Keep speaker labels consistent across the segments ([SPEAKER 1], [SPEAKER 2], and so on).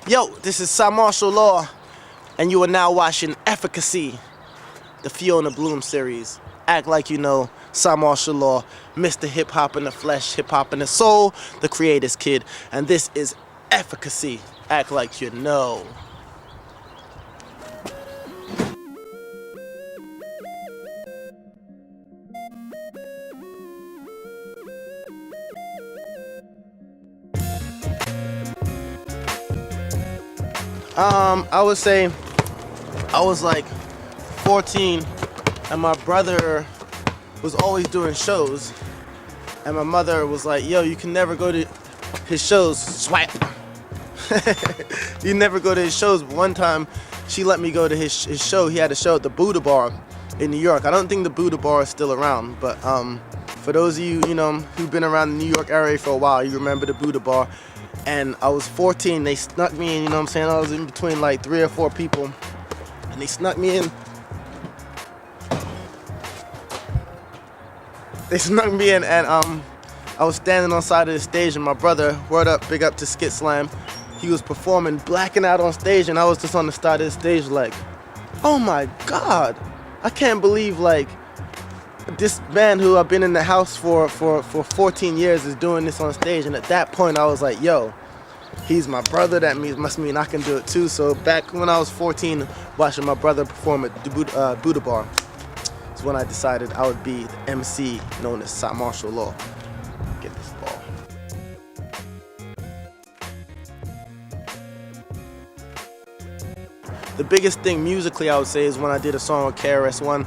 [SPEAKER 1] Yo, this is Cymarshall Law, and you are now watching Efficacy, the Fiona Bloom series. Act like you know Cymarshall Law, Mr. Hip Hop in the Flesh, Hip Hop in the Soul, the Creator's Kid, and this is Efficacy. Act like you know. I would say I was like 14 and my brother was always doing shows and my mother was like, yo, you can never go to his shows, swipe. You never go to his shows, but one time she let me go to his show. He had a show at the Buddha Bar in New York. I don't think the Buddha Bar is still around, but for those of you, who've been around the New York area for a while, you remember the Buddha Bar. And I was 14, they snuck me in, I was in between like 3 or 4 people, and they snuck me in. And I was standing on the side of the stage, and my brother, word up, big up to Skit Slam, he was performing, blacking out on stage, and I was just on the side of the stage like, oh my God, I can't believe like this man who I've been in the house for 14 years is doing this on stage. And at that point I was like, yo, he's my brother, that must mean I can do it too. So back when I was 14, watching my brother perform at the Buddha Bar is when I decided I would be the MC known as Cymarshall Law. Get this ball. The biggest thing musically I would say is when I did a song with KRS-One.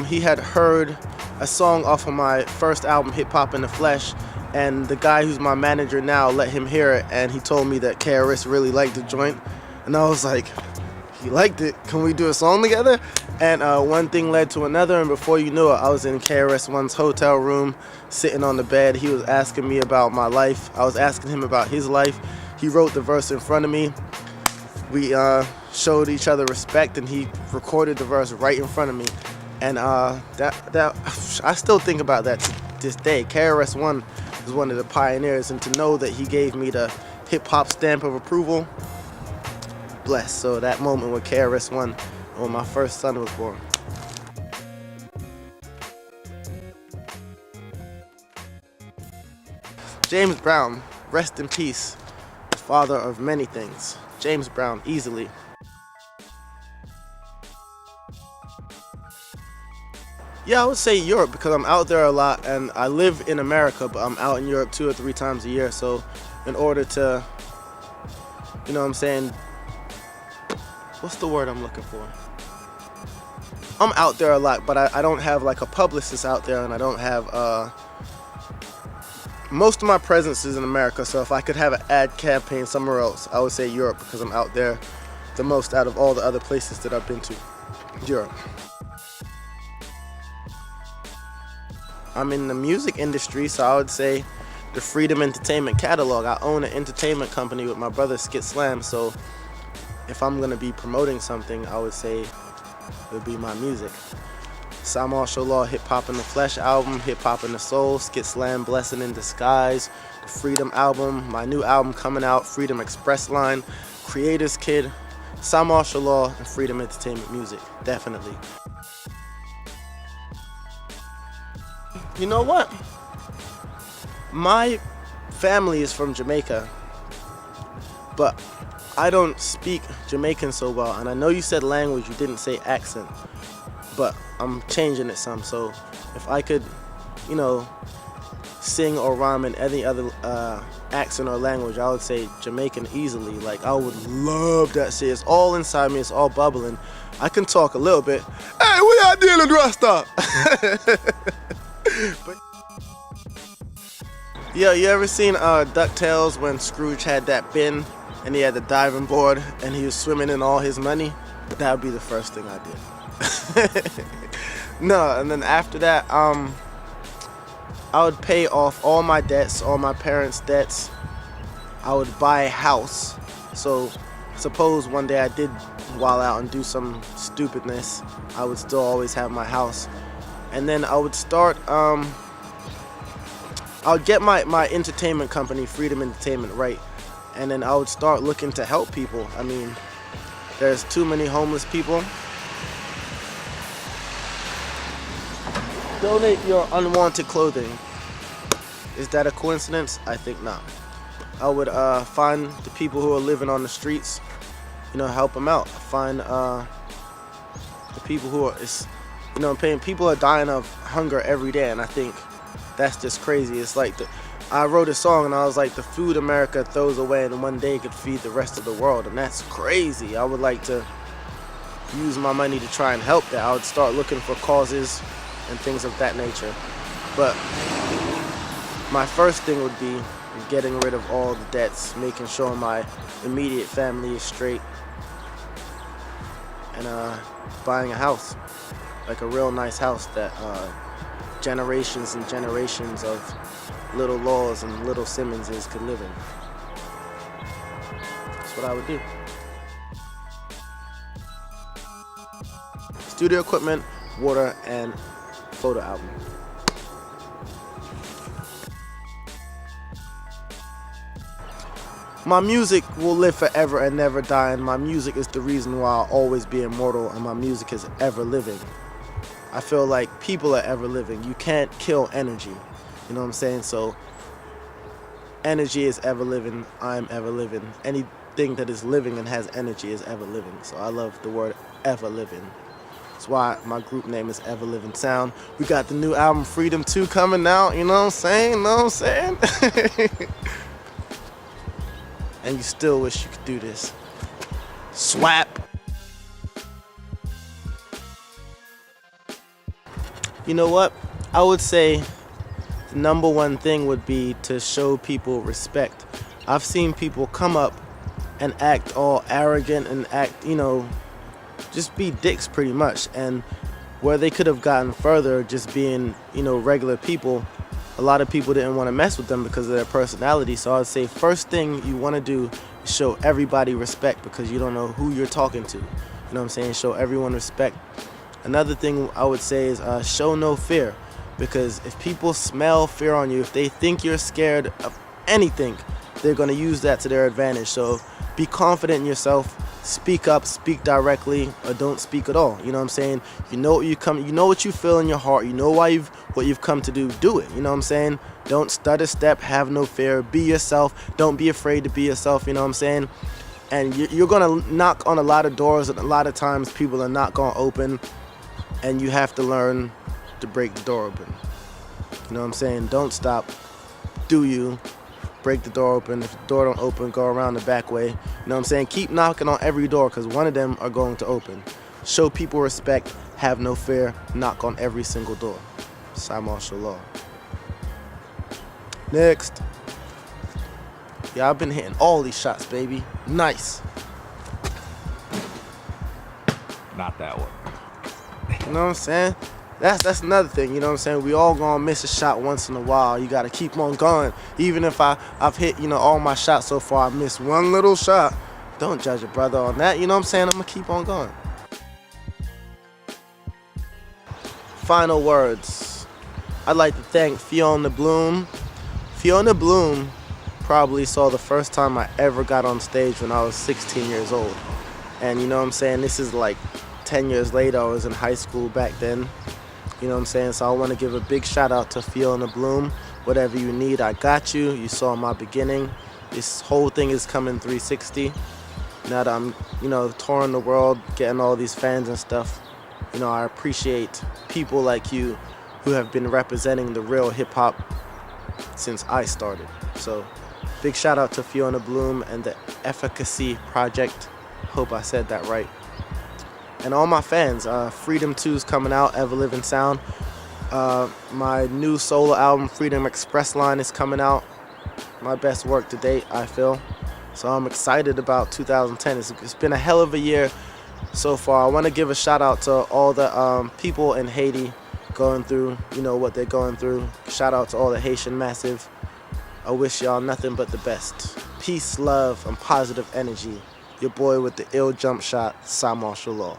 [SPEAKER 1] He had heard a song off of my first album, Hip Hop in the Flesh, and the guy who's my manager now let him hear it, and he told me that KRS really liked the joint, and I was like, he liked it, can we do a song together? And one thing led to another, and before you knew it, I was in KRS-One's hotel room, sitting on the bed. He was asking me about my life, I was asking him about his life. He wrote the verse in front of me. We showed each other respect, and he recorded the verse right in front of me. And that I still think about that to this day. KRS-One is one of the pioneers, and to know that he gave me the hip-hop stamp of approval, blessed. So that moment with KRS-One, when my first son was born. James Brown, rest in peace, the father of many things. James Brown, easily. Yeah, I would say Europe, because I'm out there a lot, and I live in America, but I'm out in Europe 2 or 3 times a year. So in order to, what's the word I'm looking for? I'm out there a lot, but I don't have like a publicist out there, and I don't have, most of my presence is in America. So if I could have an ad campaign somewhere else, I would say Europe, because I'm out there the most out of all the other places that I've been to. Europe. I'm in the music industry, so I would say the Freedom Entertainment catalog. I own an entertainment company with my brother Skit Slam, so if I'm gonna be promoting something, I would say it would be my music. Cymarshall Law, Hip Hop in the Flesh album, Hip Hop in the Soul, Skit Slam, Blessing in Disguise, the Freedom album, my new album coming out, Freedom Express line, Creator's Kid, Cymarshall Law, and Freedom Entertainment music, definitely. You know what? My family is from Jamaica, but I don't speak Jamaican so well. And I know you said language, you didn't say accent, but I'm changing it some. So if I could, sing or rhyme in any other accent or language, I would say Jamaican easily. Like, I would love that shit. It's all inside me, it's all bubbling. I can talk a little bit. Hey, we out dealing, Rasta? But yo, you ever seen DuckTales when Scrooge had that bin and he had the diving board and he was swimming in all his money? That would be the first thing I did. No, and then after that, I would pay off all my debts, all my parents' debts. I would buy a house. So suppose one day I did wild out and do some stupidness, I would still always have my house. And then I would start I would get my entertainment company, Freedom Entertainment, right, and then I would start looking to help people. I mean, there's too many homeless people. Donate your unwanted clothing. Is that a coincidence? I think not. I would find the people who are living on the streets, help them out. Find the people who are, people are dying of hunger every day, and I think that's just crazy. It's like I wrote a song and I was like, the food America throws away in one day could feed the rest of the world, and that's crazy. I would like to use my money to try and help that. I would start looking for causes and things of that nature. But my first thing would be getting rid of all the debts, making sure my immediate family is straight, and buying a house, like a real nice house that generations and generations of little Laws and little Simmonses could live in. That's what I would do. Studio equipment, water, and photo album. My music will live forever and never die, and my music is the reason why I'll always be immortal, and my music is ever living. I feel like people are ever living. You can't kill energy, you know what I'm saying? So energy is ever living, I'm ever living. Anything that is living and has energy is ever living. So I love the word ever living. That's why my group name is Everlivin Sound. We got the new album Freedom 2 coming out, you know what I'm saying? You know what I'm saying? And you still wish you could do this. Swap. You know what? I would say the number one thing would be to show people respect. I've seen people come up and act all arrogant and act, just be dicks pretty much. And where they could have gotten further just being, regular people, a lot of people didn't want to mess with them because of their personality. So I'd say first thing you want to do is show everybody respect, because you don't know who you're talking to. You know what I'm saying? Show everyone respect. Another thing I would say is show no fear, because if people smell fear on you, if they think you're scared of anything, they're going to use that to their advantage. So be confident in yourself. Speak up, speak directly, or don't speak at all. You know what I'm saying? You know what you feel in your heart. You know what you've come to do. Do it. You know what I'm saying? Don't stutter step. Have no fear. Be yourself. Don't be afraid to be yourself. You know what I'm saying? And you're gonna knock on a lot of doors, and a lot of times people are not gonna open, and you have to learn to break the door open. You know what I'm saying? Don't stop. Do you? Break the door open. If the door don't open, go around the back way. You know what I'm saying? Keep knocking on every door, because one of them are going to open. Show people respect. Have no fear. Knock on every single door. Cymarshall Law. Next. Yeah, I've been hitting all these shots, baby. Nice.
[SPEAKER 2] Not that one.
[SPEAKER 1] You know what I'm saying? That's another thing, you know what I'm saying? We all gonna miss a shot once in a while. You gotta keep on going. Even if I've hit, all my shots so far, I missed one little shot. Don't judge a brother on that, you know what I'm saying? I'm gonna keep on going. Final words. I'd like to thank Fiona Bloom. Fiona Bloom probably saw the first time I ever got on stage when I was 16 years old. And you know what I'm saying? This is like 10 years later. I was in high school back then. You know what I'm saying? So I want to give a big shout out to Fiona Bloom. Whatever you need, I got you. You saw my beginning. This whole thing is coming 360. Now that I'm, touring the world, getting all these fans and stuff, I appreciate people like you who have been representing the real hip hop since I started. So big shout out to Fiona Bloom and the Efficacy project. Hope I said that right. And all my fans, Freedom 2 is coming out, Everlivin Sound. My new solo album, Freedom Express Line, is coming out. My best work to date, I feel. So I'm excited about 2010. It's been a hell of a year so far. I want to give a shout out to all the people in Haiti going through, what they're going through. Shout out to all the Haitian Massive. I wish y'all nothing but the best. Peace, love, and positive energy. Your boy with the ill jump shot, Cymarshall Law.